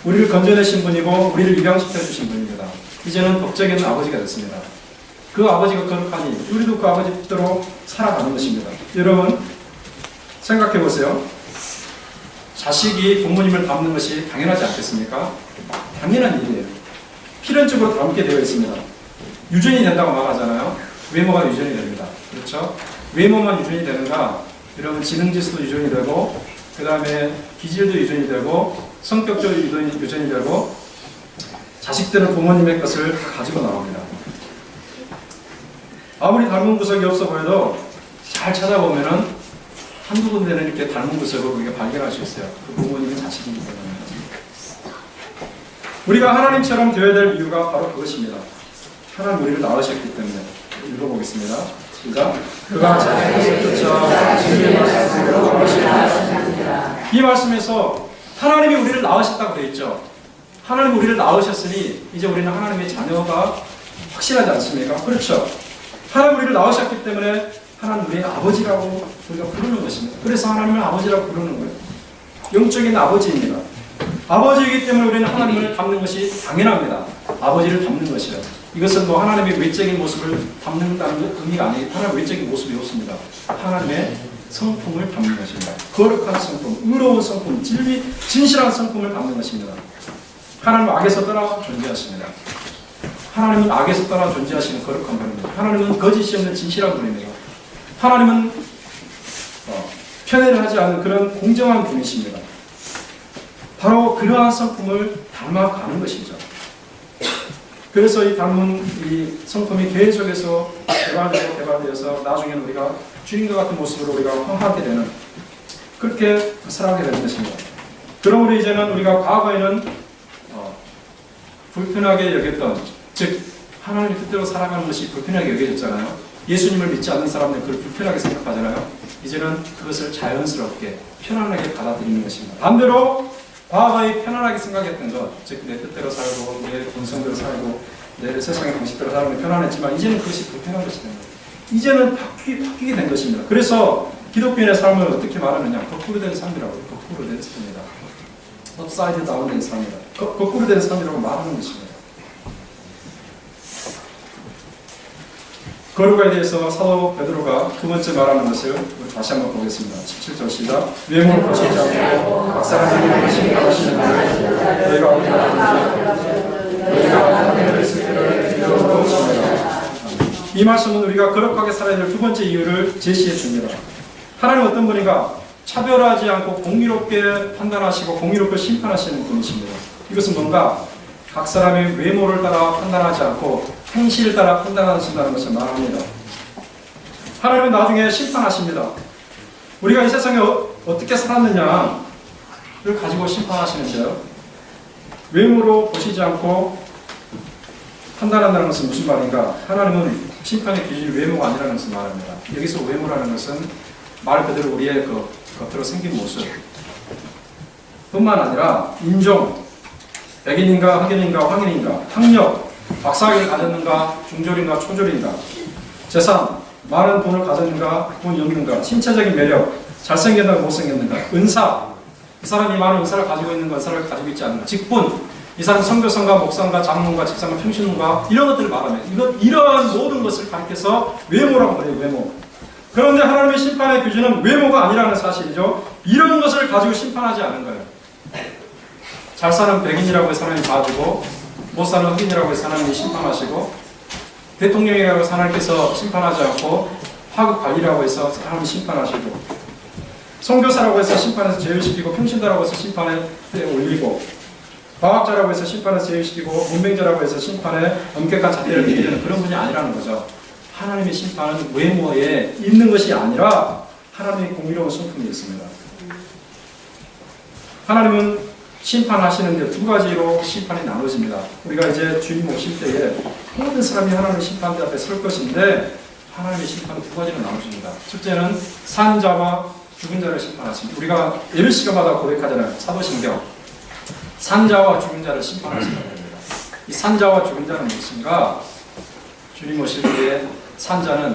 우리를 건져내신 분이고 우리를 입양시켜 주신 분입니다. 이제는 법적인 아버지가 됐습니다. 그 아버지가 거룩하니 우리도 그 아버지 뜻대로 살아가는 것입니다. 여러분 생각해 보세요. 자식이 부모님을 닮는 것이 당연하지 않겠습니까? 당연한 일이에요. 필연적으로 닮게 되어 있습니다. 유전이 된다고 말하잖아요. 외모가 유전이 됩니다. 그렇죠? 외모만 유전이 되는가? 여러분 지능지수도 유전이 되고 그 다음에 기질도 유전이 되고 성격적으로 유전이 되고 자식들은 부모님의 것을 가지고 나옵니다. 아무리 닮은 구석이 없어 보여도 잘 찾아보면은 한두 군데는 이렇게 닮은 구석을 우리가 발견할 수 있어요. 그 부모님의 자식이기 때문에. 우리가 하나님처럼 되어야 될 이유가 바로 그것입니다. 하나님 우리를 낳으셨기 때문에. 읽어보겠습니다. 시작. 그가 자기를 쫓아 진리의 말씀으로 낳으시라. 이 말씀에서 하나님이 우리를 낳으셨다고 되어 있죠. 하나님이 우리를 낳으셨으니 이제 우리는 하나님의 자녀가 확실하지 않습니까? 그렇죠. 하나님 우리를 낳으셨기 때문에 하나님 우리의 아버지라고 우리가 부르는 것입니다. 그래서 하나님을 아버지라고 부르는 거예요. 영적인 아버지입니다. 아버지이기 때문에 우리는 하나님을 닮는 것이 당연합니다. 아버지를 닮는 것이요. 이것은 뭐 하나님의 외적인 모습을 닮는다는 의미가 아니고 하나님의 외적인 모습이 없습니다. 하나님의 성품을 담는 것입니다. 거룩한 성품, 의로운 성품, 진실한 성품을 담는 것입니다. 하나님은 악에서 떠나 존재하십니다. 하나님은 악에서 떠나 존재하시는 거룩한 분입니다. 하나님은 거짓이 없는 진실한 분입니다. 하나님은 편애를 하지 않는 그런 공정한 분이십니다. 바로 그러한 성품을 닮아가는 것이죠. 그래서 이 닮은 이 성품이 계속해서 개발되어서 나중에는 우리가 주님과 같은 모습으로 우리가 화하게 되는 그렇게 살아가게 되는 것입니다. 그러므로 이제는 우리가 과거에는 불편하게 여겼던 즉 하나님의 뜻대로 살아가는 것이 불편하게 여겨졌잖아요. 예수님을 믿지 않는 사람들은 그걸 불편하게 생각하잖아요. 이제는 그것을 자연스럽게 편안하게 받아들이는 것입니다. 반대로 과거에 편안하게 생각했던 것, 즉 내 뜻대로 살고 내 본성대로 살고 내 세상의 방식대로 살면 편안했지만 이제는 그것이 불편한 것이 됩니다. 이제는 바뀌게 된 것입니다. 그래서 기독교인의 삶을 어떻게 말하느냐? 거꾸로 된 삶이라고 해요. 거꾸로 된 삶이다. 업사이드 다운 된 삶이다. 거꾸로 된 삶이라고 말하는 것입니다. 거룩에 대해서 사도 베드로가 두 번째 말하는 것을 우리 다시 한번 보겠습니다. 17절 시작. 외모를 보시지 않고 각 사람들이 보시기 하시는 것을 너희가 어디가 너희가 하나님을 있을 때를 이루어 주시라. 이 말씀은 우리가 거룩하게 살아야 될 두 번째 이유를 제시해 줍니다. 하나님은 어떤 분인가? 차별하지 않고 공의롭게 판단하시고 공의롭게 심판하시는 분이십니다. 이것은 뭔가? 각 사람의 외모를 따라 판단하지 않고 행실을 따라 판단하신다는 것을 말합니다. 하나님은 나중에 심판하십니다. 우리가 이 세상에 어떻게 살았느냐를 가지고 심판하시는데요. 외모로 보시지 않고 판단한다는 것은 무슨 말인가? 하나님은 심판의 기준이 외모가 아니라는 것을 말합니다. 여기서 외모라는 것은 말 그대로 우리의 그 겉으로 생긴 모습 뿐만 아니라 인종, 백인인가 흑인인가 황인인가, 학력, 박사학위를 가졌는가 중졸인가 초졸인가, 재산, 많은 돈을 가졌는가 돈이 없는가, 신체적인 매력, 잘생겼는가 못생겼는가, 은사, 이 사람이 많은 은사를 가지고 있는가 은사를 가지고 있지 않는가, 직분, 이 사람 선교사인가 목사인가 장로인가 집사인가 평신인가 이런 것들을 말하면 이러한 모든 것을 가리켜서 외모라고 그래요. 외모. 그런데 하나님의 심판의 기준은 외모가 아니라는 사실이죠. 이런 것을 가지고 심판하지 않은 거예요. 잘 사는 백인이라고 해서 하나님이 봐주고 못 사는 흑인이라고 해서 하나님이 심판하시고 대통령이라고 해서 하나님께서 심판하지 않고 화급 관리라고 해서 하나님이 심판하시고 선교사라고 해서 심판해서 제외시키고 평신도라고 해서 심판에 올리고 과학자라고 해서 심판에서 제외시키고 문맹자라고 해서 심판에 엄격한 잣대를 내리는 그런 분이 아니라는 거죠. 하나님의 심판은 외모에 있는 것이 아니라 하나님의 공의로운 성품이 있습니다. 하나님은 심판하시는데 두 가지로 심판이 나눠집니다. 우리가 이제 주님 오실 때에 모든 사람이 하나님의 심판대 앞에 설 것인데 하나님의 심판은 두 가지로 나눠집니다. 첫째는 산자와 죽은 자를 심판하십니다. 우리가 예배 시간마다 고백하잖아요. 사도신경. 산자와 죽은 자를 심판하신다고 합니다. 이 산자와 죽은 자는 무엇인가? 주님 오실 때에 산자는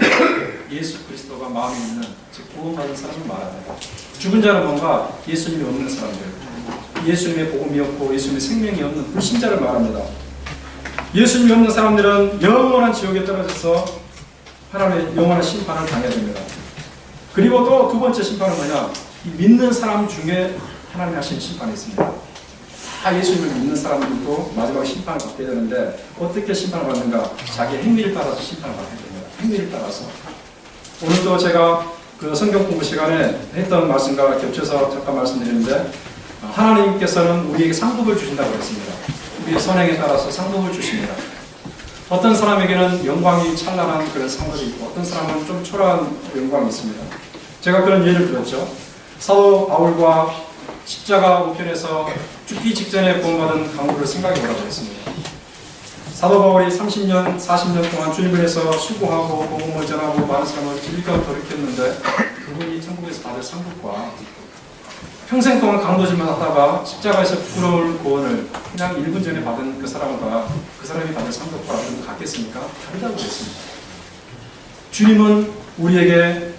예수 그리스도가 마음에 있는, 즉 구원받은 사람을 말합니다. 죽은 자는 뭔가 예수님이 없는 사람들, 예수님의 복음이 없고 예수님의 생명이 없는 불신자를 말합니다. 예수님이 없는 사람들은 영원한 지옥에 떨어져서 하나님의 영원한 심판을 당해야 됩니다. 그리고 또 두 번째 심판은 뭐냐? 이 믿는 사람 중에 하나님이 하신 심판이 있습니다. 다 예수님을 믿는 사람들도 마지막에 심판을 받게 되는데 어떻게 심판을 받는가? 자기 행위를 따라서 심판을 받게 됩니다. 행위를 따라서. 오늘도 제가 그 성경 공부 시간에 했던 말씀과 겹쳐서 잠깐 말씀드리는데 하나님께서는 우리에게 상급을 주신다고 했습니다. 우리의 선행에 따라서 상급을 주십니다. 어떤 사람에게는 영광이 찬란한 그런 상급이 있고 어떤 사람은 좀 초라한 영광이 있습니다. 제가 그런 예를 들었죠. 사도 바울과 십자가 우편에서 죽기 직전에 구원받은 강도를 생각해 보라고 했습니다. 사도 바울이 30년, 40년 동안 주님을 위해서 수고하고 복음을 전하고 많은 사람을 길가 돌이켰는데 그분이 천국에서 받을 상급과 평생 동안 강도질만 하다가 십자가에서 부끄러울 구원을 그냥 1분 전에 받은 그 사람과 그 사람이 받은 상급과 좀 같겠습니까? 다르다고 했습니다. 주님은 우리에게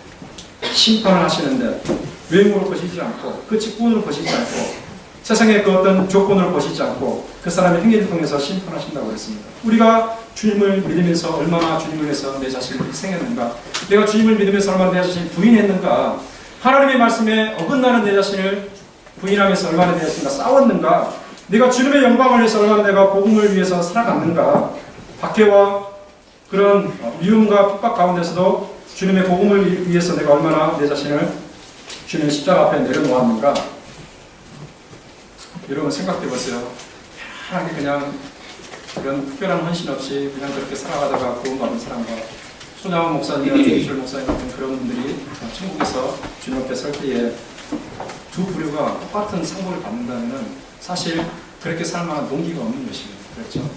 심판을 하시는데 외모를 보시지 않고 그 직분을 보시지 않고 세상의 그 어떤 조건을 보시지 않고 그 사람의 행위를 통해서 심판하신다고 했습니다. 우리가 주님을 믿으면서 얼마나 주님을 위해서 내 자신을 희생했는가, 내가 주님을 믿으면서 얼마나 내 자신을 부인했는가, 하나님의 말씀에 어긋나는 내 자신을 부인하면서 얼마나 내 자신과 싸웠는가, 내가 주님의 영광을 위해서 얼마나 내가 복음을 위해서 살아갔는가, 박해와 그런 미움과 핍박 가운데서도 주님의 복음을 위해서 내가 얼마나 내 자신을 주님의 십자가 앞에 내려놓았는가. 여러분 생각해 보세요. 편하게 그냥 그런 특별한 헌신 없이 그냥 그렇게 살아가다가 구원받은 사람과 손양원 목사님이나 조기철 목사님 같은 그런 분들이 천국에서 주님 앞에 설 때에 두 부류가 똑같은 상고를 받는다면 사실 그렇게 살 만한 동기가 없는 것입니다. 그렇죠?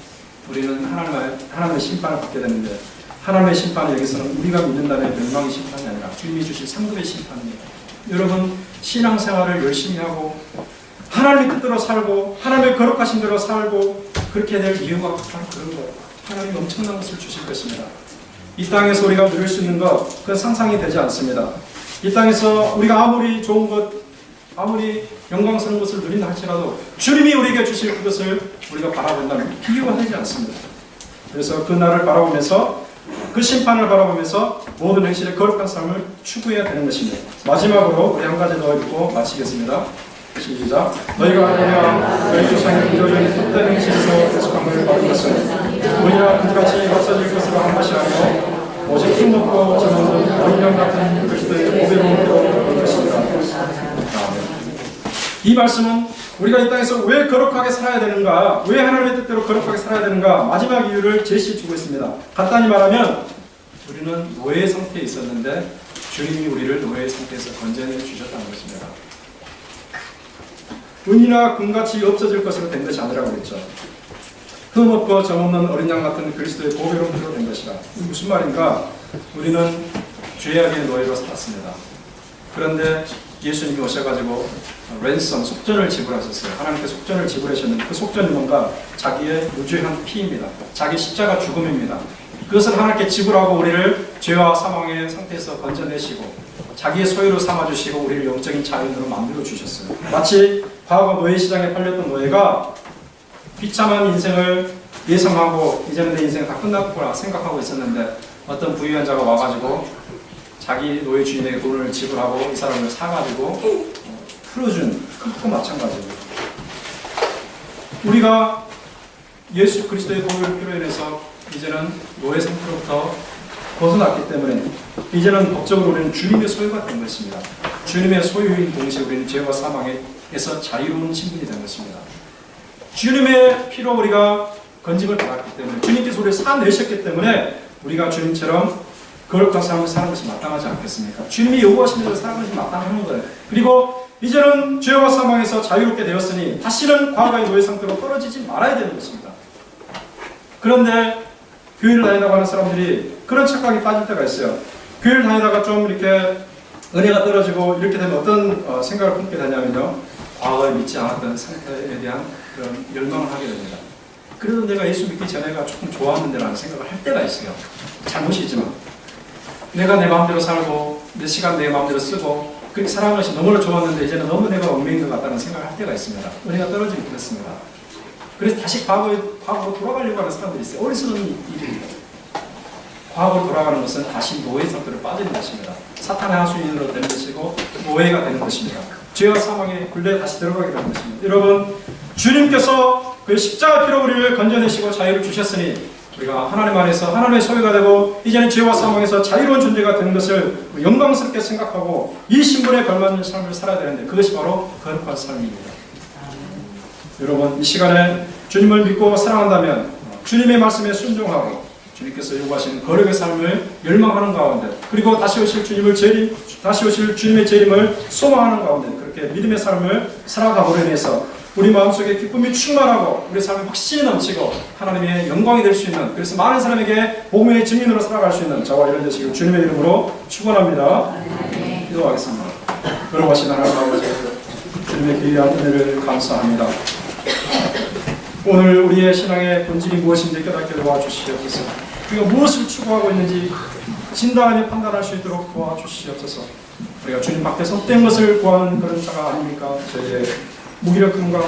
우리는 하나님의 심판을 받게 되는데 하나님의 심판은 여기서는 우리가 믿는다는 멸망의 심판이 아니라 주님이 주신 상급의 심판입니다. 여러분 신앙생활을 열심히 하고 하나님의 뜻대로 살고 하나님의 거룩하신 대로 살고 그렇게 될 이유가 바로 그런 거예요. 하나님이 엄청난 것을 주실 것입니다. 이 땅에서 우리가 누릴 수 있는 것 그건 상상이 되지 않습니다. 이 땅에서 우리가 아무리 좋은 것 아무리 영광스러운 것을 누린다 할지라도 주님이 우리에게 주실 그것을 우리가 바라본다면 비교가 되지 않습니다. 그래서 그 날을 바라보면서 그 심판을 바라보면서 모든 행실의 거룩한 삶을 추구해야 되는 것입니다. 마지막으로 우리 한 가지 더 읽고 마치겠습니다. 시작. 너희가 알아야 너희 조상의 기도를 뜻대로 행실에서 계속함을 받은 것은 우리가 그같이 없어질 것으로 한 것이 아니고 오직 힘먹고 저는 어린양 같은 그리스도의 보배로움으로 얻은 것입니다. 이 말씀은 우리가 이 땅에서 왜 거룩하게 살아야 되는가, 왜 하나님의 뜻대로 거룩하게 살아야 되는가 마지막 이유를 제시해 주고 있습니다. 간단히 말하면 우리는 노예 상태에 있었는데 주님이 우리를 노예의 상태에서 건져내 주셨다는 것입니다. 은이나 금같이 없어질 것으로 된 것이 아니라고 그랬죠. 흠없고 점없는 어린 양 같은 그리스도의 보배로움으로 된 것이다. 무슨 말인가? 우리는 죄악의 노예로 살았습니다. 그런데 예수님이 오셔가지고 랜섬, 속전을 지불하셨어요. 하나님께 속전을 지불하셨는데 그 속전이 뭔가? 자기의 무죄한 피입니다. 자기 십자가 죽음입니다. 그것을 하나님께 지불하고 우리를 죄와 사망의 상태에서 건져내시고 자기의 소유로 삼아주시고 우리를 영적인 자유인으로 만들어 주셨어요. 마치 과거 노예시장에 팔렸던 노예가 비참한 인생을 예상하고 이제는 내 인생 다 끝났구나 생각하고 있었는데 어떤 부유한 자가 와가지고 자기 노예 주인에게 돈을 지불하고 이 사람을 사가지고 풀어준 그것도 마찬가지고 우리가 예수 그리스도의 보혈로 인해서 이제는 노예 상태로부터 벗어났기 때문에 이제는 법적으로 우리는 주님의 소유가 된 것입니다. 주님의 소유인 동시에 우리는 죄와 사망에서 자유로운 신분이 된 것입니다. 주님의 피로 우리가 건짐을 받았기 때문에 주님께서 우리를 사내셨기 때문에 우리가 주님처럼 거룩한 삶을 사는 것이 마땅하지 않겠습니까? 주님이 요구하시는 대로 사는 것이 마땅한 거예요. 그리고 이제는 죄와 사망에서 자유롭게 되었으니 다시는 과거의 노예 상태로 떨어지지 말아야 되는 것입니다. 그런데 교회를 다니다가 하는 사람들이 그런 착각에 빠질 때가 있어요. 교회를 다니다가 좀 이렇게 은혜가 떨어지고 이렇게 되면 어떤 생각을 품게 되냐면요. 과거에 믿지 않았던 상태에 대한 그런 열망을 하게 됩니다. 그래도 내가 예수 믿기 전에가 조금 좋았는데 라는 생각을 할 때가 있어요. 잘못이지만 내가 내 마음대로 살고 내 시간 내 마음대로 쓰고 그렇게 살아가는 것이 너무나 좋았는데 이제는 너무 내가 얽매인 것 같다는 생각을 할 때가 있습니다. 은혜가 떨어지기 그렇습니다. 그래서 다시 과거로 돌아가려고 하는 사람들이 있어요. 어리석은 일입니다. 과거로 돌아가는 것은 다시 노예 상태로 빠지는 것입니다. 사탄의 하수인으로 되는 것이고 노예가 되는 것입니다. 죄와 사망의 굴레에 다시 들어가게 되는 것입니다. 여러분, 주님께서 그 십자가 피로 우리를 건져내시고 자유를 주셨으니 우리가 하나님 안에서 하나님의 소유가 되고 이제는 죄와 사망에서 자유로운 존재가 되는 것을 영광스럽게 생각하고 이 신분에 걸맞는 삶을 살아야 되는데 그것이 바로 거룩한 삶입니다. 여러분, 이 시간에 주님을 믿고 사랑한다면 주님의 말씀에 순종하고 주님께서 요구하시는 거룩의 삶을 열망하는 가운데 그리고 다시 오실 주님의 재림을 소망하는 가운데 그렇게 믿음의 삶을 살아가므로 인해서 우리 마음속에 기쁨이 충만하고 우리 삶에 확신이 넘치고 하나님의 영광이 될 수 있는 그래서 많은 사람에게 복음의 증인으로 살아갈 수 있는 저와 이런 되시길 주님의 이름으로 축원합니다. 기도하겠습니다. 거룩하신 하나님 아버지 주님의 귀한 은혜를 감사합니다. 오늘 우리의 신앙의 본질이 무엇인지 깨닫게 도와주시옵소서. 우리가 무엇을 추구하고 있는지 진단하며 판단할 수 있도록 도와주시옵소서. 우리가 주님 밖에서 헛된 것을 구하는 그런 자가 아닙니까? 저희의 무기력함과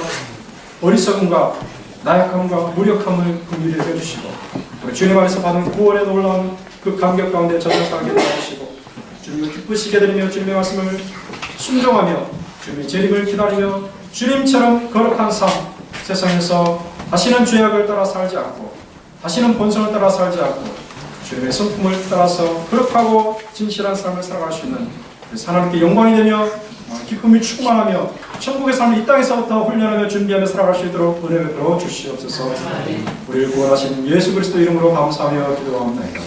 어리석음과 나약함과 무력함을 긍휼히 여겨주시고 우리 주님 안에서 받은 구원의 놀라운 그 감격 가운데 전락하게 도와주시고 주님을 기쁘시게 드리며 주님의 말씀을 순종하며 주님의 재림을 기다리며 주님처럼 거룩한 삶 세상에서 다시는 죄악을 따라 살지 않고 다시는 본성을 따라 살지 않고 주님의 성품을 따라서 거룩하고 진실한 삶을 살아갈 수 있는 하나님께 영광이 되며 기쁨이 충만하며 천국의 삶을 이 땅에서부터 훈련하며 준비하며 살아갈 수 있도록 은혜를 베풀어 주시옵소서. 우리를 구원하신 예수 그리스도 이름으로 감사하며 기도합니다.